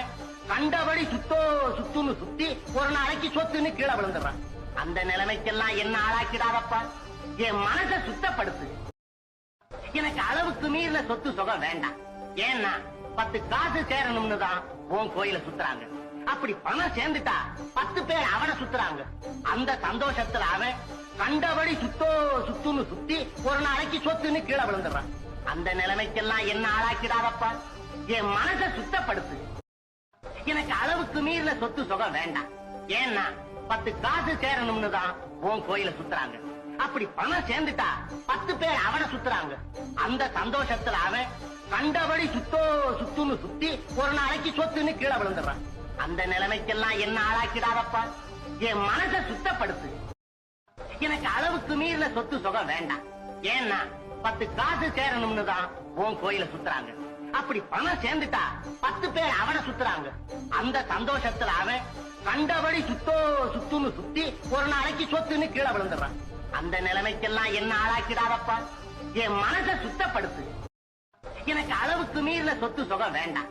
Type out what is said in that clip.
அவன் கண்டபடி சுத்துன்னு சுத்தி ஒரு நாளைக்கு சொத்துன்னு கீழே விழுந்துடுறான். அந்த நிலைமைக்கெல்லாம் என்ன ஆளாக்கிடாதப்பா, என் மனசை சுத்தப்படுத்து. எனக்கு அளவுக்கு மீறின சொத்து சுகம் வேண்டாம். ஏன்னா 10 காசு சேரணும்னு தான் உன் கோயில சுத்துறாங்க. அப்படி பணம் சேர்ந்துட்டா 10 பேர் அவனை சுத்துறாங்க. அந்த சந்தோஷத்துல அவன் கண்டபடி சுத்துன்னு சுத்தி ஒரு நாளைக்கு சொத்துன்னு கீழே விழுந்துடுறான். அந்த நிலைமைக்கெல்லாம் என்ன ஆளாக்கிடாதப்பா, என் மனசை சுத்தப்படுத்து. எனக்கு அளவுக்கு மீறின சொத்து சுகம் வேண்டாம். ஏன்னா 10 காசு சேரணும்னு தான் உன் கோயில சுத்துறாங்க. அப்படி பணம் சேர்ந்துட்டா 10 பேர் அவனை சுத்துறாங்க. அந்த சந்தோஷத்துல அவன் கண்டபடி சுத்துன்னு சுத்தி ஒரு நாளைக்கு சொத்துன்னு கீழே விழுந்துடுறான். அந்த நிலைமைக்கெல்லாம் என்ன ஆளாக்கிடாதப்பா, என் மனசை சுத்தப்படுத்து. எனக்கு அளவுக்கு மீறின சொத்து சுகம் வேண்டாம். ஏன்னா 10 காசு சேரணும்னு தான் உன் கோயில சுத்துறாங்க. அப்படி பணம் சேர்ந்துட்டா 10 பேர் அவனை சுத்துறாங்க. அந்த சந்தோஷத்துல அவன் கண்டபடி சுத்துன்னு சுத்தி ஒரு நாளைக்கு சொத்துன்னு கீழே விழுந்துடுறான். அந்த நிலைமைக்கெல்லாம் என்ன ஆளாக்கிடாதப்பா, என் மனசை சுத்தப்படுத்து. எனக்கு அளவுக்கு மீறின சொத்து சுகம் வேண்டாம்.